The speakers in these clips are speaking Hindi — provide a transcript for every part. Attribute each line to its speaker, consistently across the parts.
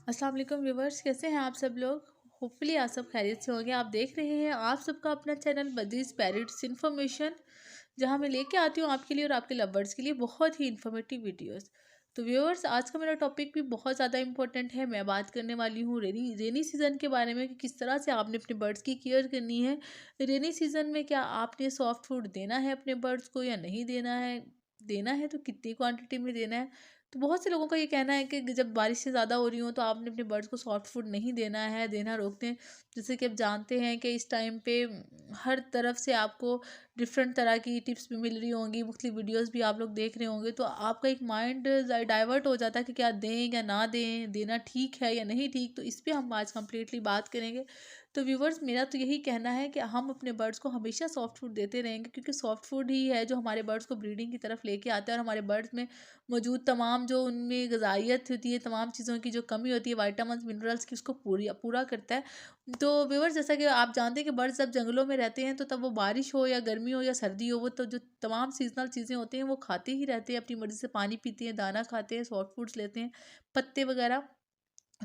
Speaker 1: अस्सलाम वालेकुम व्यूवर्स, कैसे हैं आप सब लोग। होपफुली आप सब खैरियत से होंगे। आप देख रहे हैं आप सबका अपना चैनल बदीज़ पैरट्स इन्फॉर्मेशन, जहां मैं लेके आती हूँ आपके लिए और आपके लवर्स के लिए बहुत ही इन्फॉर्मेटिव वीडियोस। तो व्यूवर्स, आज का मेरा टॉपिक भी बहुत ज़्यादा इंपॉर्टेंट है। मैं बात करने वाली हूँ रेनी सीज़न के बारे में कि किस तरह से आपने अपने बर्ड्स की केयर करनी है। रेनी सीज़न में क्या आपने सॉफ्ट फूड देना है अपने बर्ड्स को या नहीं देना है तो कितनी क्वांटिटी में देना है। तो बहुत से लोगों का ये कहना है कि जब बारिशें ज़्यादा हो रही हों तो आपने अपने बर्ड्स को सॉफ्ट फूड नहीं देना है, देना रोक दें। जैसे कि आप जानते हैं कि इस टाइम पे हर तरफ से आपको डिफरेंट तरह की टिप्स भी मिल रही होंगी, मुख्तलिफ वीडियोस भी आप लोग देख रहे होंगे, तो आपका एक माइंड डाइवर्ट हो जाता है कि क्या दें या ना दें, देना ठीक है या नहीं ठीक। तो इस पर हम आज कम्प्लीटली बात करेंगे। तो व्यूवर्स, मेरा तो यही कहना है कि हम अपने बर्ड्स को हमेशा सॉफ्ट फूड देते रहेंगे, क्योंकि सॉफ्ट फूड ही है जो हमारे बर्ड्स को ब्रीडिंग की तरफ लेके आता है और हमारे बर्ड्स में मौजूद तमाम जो उनमें ग़िज़ाइयत होती है, तमाम चीज़ों की जो कमी होती है, विटामिन्स मिनरल्स की, उसको पूरा करता है। तो व्यूअर्स, जैसा कि आप जानते हैं कि बर्ड्स जब जंगलों में रहते हैं तो तब वो बारिश हो या गर्मी हो या सर्दी हो, वो तो जो तमाम सीजनल चीज़ें होती हैं वो खाते ही रहते हैं, अपनी मर्ज़ी से पानी पीते हैं, दाना खाते हैं, सॉफ्ट फूड्स लेते हैं, पत्ते वगैरह।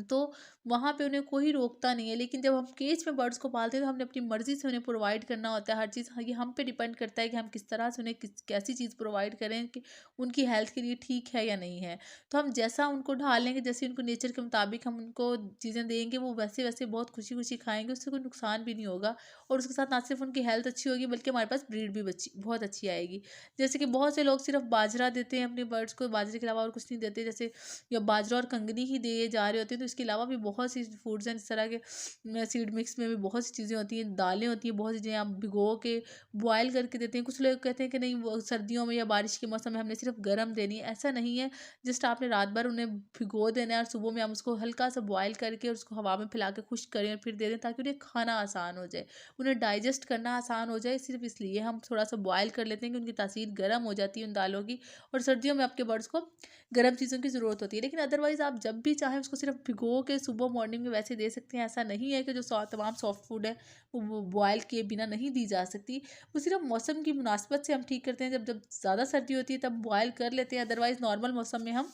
Speaker 1: तो वहाँ पे उन्हें कोई रोकता नहीं है। लेकिन जब हम केज में बर्ड्स को पालते हैं तो हमने अपनी मर्ज़ी से उन्हें प्रोवाइड करना होता है हर चीज़। हाँ, ये हम पे डिपेंड करता है कि हम किस तरह से उन्हें कैसी चीज़ प्रोवाइड करें कि उनकी हेल्थ के लिए ठीक है या नहीं है। तो हम जैसा उनको ढाल लेंगे, जैसे उनको नेचर के मुताबिक हम उनको चीज़ें देंगे, वो वैसे वैसे बहुत खुशी खुशी खाएंगे, उससे कोई नुकसान भी नहीं होगा। और उसके साथ ना सिर्फ उनकी हेल्थ अच्छी होगी बल्कि हमारे पास ब्रीड भी बहुत अच्छी आएगी। जैसे कि बहुत से लोग सिर्फ बाजरा देते हैं अपने बर्ड्स को, बाजरे के अलावा और कुछ नहीं देते, जैसे या बाजरा और कंगनी ही दिए जा रहे होते हैं। तो इसके अलावा भी बहुत सी फूड्स हैं, इस तरह के सीड मिक्स में भी बहुत सी चीज़ें होती हैं, दालें होती हैं, बहुत सी चीज़ें आप भिगो के बॉयल करके देते हैं। कुछ लोग कहते हैं कि नहीं, वो सर्दियों में या बारिश के मौसम में हमने सिर्फ गर्म देनी है। ऐसा नहीं है। जस्ट आपने रात भर उन्हें भिगो देना है और सुबह में हम उसको हल्का सा बॉयल करके और उसको हवा में फैला के खुश्क करें और फिर दे दें, ताकि उन्हें खाना आसान हो जाए, उन्हें डाइजेस्ट करना आसान हो जाए। सिर्फ इसलिए हम थोड़ा सा बॉयल कर लेते हैं कि उनकी तासीर गर्म हो जाती है उन दालों की। और सर्दियों में आपके बर्ड्स को गर्म चीज़ों की ज़रूरत होती है। लेकिन अदरवाइज़ आप जब भी चाहें उसको सिर्फ भिगो के सुबह मॉर्निंग में वैसे दे सकते हैं। ऐसा नहीं है कि जो तमाम सॉफ्ट फूड है वो बॉयल किए बिना नहीं दी जा सकती। वो सिर्फ मौसम की मुनासिबत से हम ठीक करते हैं। जब जब ज़्यादा सर्दी होती है तब बॉयल कर लेते हैं, अदरवाइज़ नॉर्मल मौसम में हम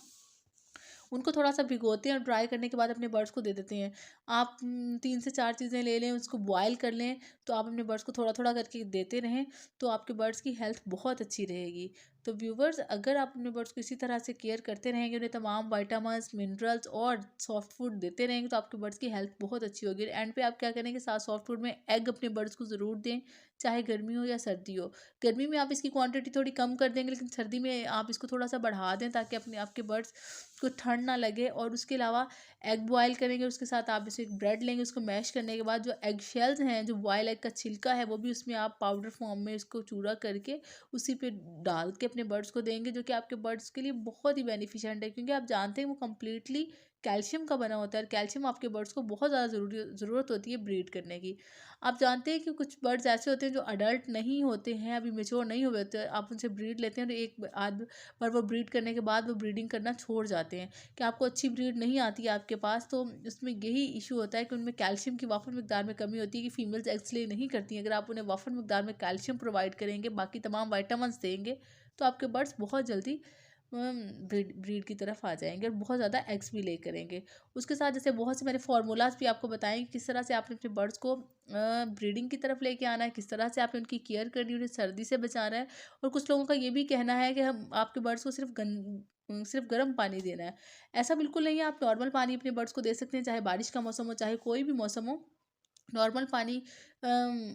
Speaker 1: उनको थोड़ा-सा भिगोते हैं और ड्राई करने के बाद अपने बर्ड्स को दे देते हैं। आप 3 से 4 चीज़ें ले लें, उसको बॉयल कर लें, तो आप अपने बर्ड्स को थोड़ा-थोड़ा करके देते रहें, तो आपके बर्ड्स की हेल्थ बहुत अच्छी रहेगी। तो व्यूवर्स, अगर आप अपने बर्ड्स को इसी तरह से केयर करते रहेंगे, उन्हें तमाम विटामिन्स, मिनरल्स और सॉफ्ट फूड देते रहेंगे, तो आपके बर्ड्स की हेल्थ बहुत अच्छी होगी। एंड पे आप क्या करेंगे, साथ सॉफ्ट फूड में एग अपने बर्ड्स को ज़रूर दें, चाहे गर्मी हो या सर्दी हो। गर्मी में आप इसकी क्वांटिटी थोड़ी कम कर देंगे, लेकिन सर्दी में आप इसको थोड़ा-सा बढ़ा दें, ताकि अपने आपके बर्ड्स को ठंड ना लगे। और उसके अलावा एग बॉयल करेंगे, उसके साथ आप जैसे एक ब्रेड लेंगे, उसको मैश करने के बाद जो एग शेल्स हैं, जो बॉयल एग का छिलका है, वो भी उसमें आप पाउडर फॉर्म में इसको चूरा करके उसी पे डाल के अपने बर्ड्स को देंगे, जो कि आपके बर्ड्स के लिए बहुत ही बेनिफिशिएंट है, क्योंकि आप जानते हैं वो कम्प्लीटली कैल्शियम का बना होता है। और कैल्शियम आपके बर्ड्स को बहुत ज़्यादा ज़रूरत होती है ब्रीड करने की। आप जानते हैं कि कुछ बर्ड्स ऐसे होते हैं जो अडल्ट नहीं होते हैं, अभी मेच्योर नहीं हुए होते, आप उनसे ब्रीड लेते हैं तो एक आध पर वो ब्रीड करने के बाद वो ब्रीडिंग करना छोड़ जाते हैं कि आपको अच्छी ब्रीड नहीं आती है आपके पास। तो उसमें यही इशू होता है कि उनमें कैल्शियम की वाफर मकदार में कमी होती है कि फीमेल्स एग्स ले नहीं करती हैं। अगर आप उन्हें वाफर मकदार में कैल्शियम प्रोवाइड करेंगे, बाकी तमाम वाइटामिन्स देंगे, तो आपके बर्ड्स बहुत जल्दी ब्रीड की तरफ आ जाएंगे और बहुत ज़्यादा एग्स भी ले करेंगे। उसके साथ जैसे बहुत से मैंने फार्मूलाज भी आपको बताएं कि किस तरह से आपने अपने बर्ड्स को ब्रीडिंग की तरफ लेके आना है, किस तरह से आपने उनकी केयर करनी है, उन्हें सर्दी से बचाना है। और कुछ लोगों का ये भी कहना है कि हम आपके बर्ड्स को सिर्फ गर्म पानी देना है। ऐसा बिल्कुल नहीं है। आप नॉर्मल पानी अपने बर्ड्स को दे सकते हैं, चाहे बारिश का मौसम हो, चाहे कोई भी मौसम हो। नॉर्मल पानी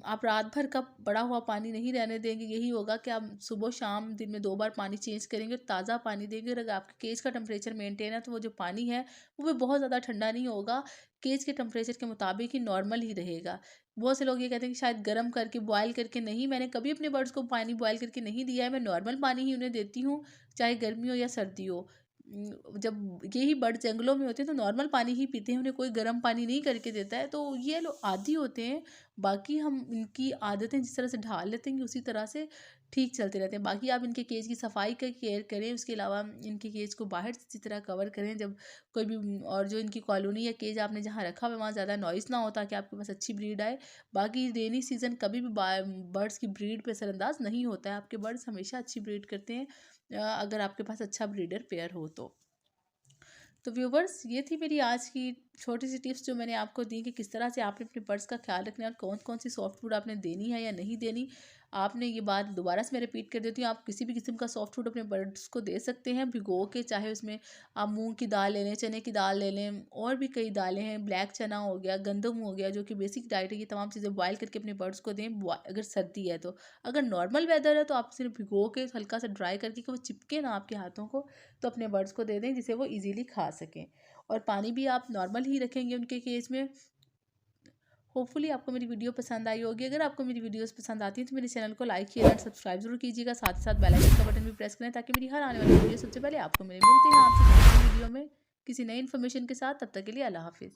Speaker 1: आप रात भर का पड़ा हुआ पानी नहीं रहने देंगे। यही होगा कि आप सुबह शाम दिन में 2 बार पानी चेंज करेंगे, ताज़ा पानी देंगे। और अगर आपके केज का टेम्परेचर मेंटेन है तो वो जो पानी है वो भी बहुत ज़्यादा ठंडा नहीं होगा, केज के टेम्परेचर के मुताबिक ही नॉर्मल ही रहेगा। बहुत से लोग ये कहते हैं कि शायद गर्म करके बॉयल करके, नहीं, मैंने कभी अपने बर्ड्स को पानी बॉयल करके नहीं दिया है। मैं नॉर्मल पानी ही उन्हें देती हूँ, चाहे गर्मी हो या सर्दी हो। जब यही बर्ड जंगलों में होते हैं तो नॉर्मल पानी ही पीते हैं, उन्हें कोई गर्म पानी नहीं करके देता है। तो ये लोग आदी होते हैं। बाकी हम इनकी आदतें जिस तरह से ढाल लेते हैं उसी तरह से ठीक चलते रहते हैं। बाकी आप इनके केज की सफाई का केयर करें, उसके अलावा इनके केज को बाहर से अच्छी तरह कवर करें जब कोई भी, और जो इनकी कॉलोनी या केज आपने जहाँ रखा हुआ है वहाँ ज़्यादा नॉइस ना हो, ताकि आपके पास अच्छी ब्रीड आए। बाकी रेनी सीज़न कभी भी बर्ड्स की ब्रीड पे असरअंदाज नहीं होता है। आपके बर्ड्स हमेशा अच्छी ब्रीड करते हैं, अगर आपके पास अच्छा ब्रीडर पेयर हो तो। तो व्यूवर्स, ये थी मेरी आज की छोटी सी टिप्स जो मैंने आपको दी कि किस तरह से आपने अपने बर्ड्स का ख्याल रखना है और कौन कौन सी सॉफ्ट फूड आपने देनी है या नहीं देनी। आपने ये बात दोबारा से मैं रिपीट कर देती हूँ, आप किसी भी किस्म का सॉफ्ट फूड अपने बर्ड्स को दे सकते हैं भिगो के, चाहे उसमें आप मूंग की दाल ले लें, चने की दाल ले लें, और भी कई दालें हैं, ब्लैक चना हो गया, गंदम हो गया, जो कि बेसिक डाइट है। ये तमाम चीज़ें बॉयल करके अपने बर्ड्स को दें अगर सर्दी है तो। अगर नॉर्मल वेदर है तो आप सिर्फ भिगो के हल्का सा ड्राई करके कि वो चिपके ना आपके हाथों को, तो अपने बर्ड्स को दे दें जिसे वो ईज़िली खा सकें। और पानी भी आप नॉर्मल ही रखेंगे उनके केज में। होपफुली आपको मेरी वीडियो पसंद आई होगी। अगर आपको मेरी वीडियोस पसंद आती हैं तो मेरे चैनल को लाइक शेयर एंड सब्सक्राइब जरूर कीजिएगा। साथ ही साथ बेल आइकन का बटन भी प्रेस करें ताकि मेरी हर आने वाली वीडियो सबसे पहले आपको मिले। मिलते हैं आपसे नेक्स्ट वीडियो में किसी नई इन्फॉर्मेशन के साथ। तब तक के लिए अल्लाह हाफिज़।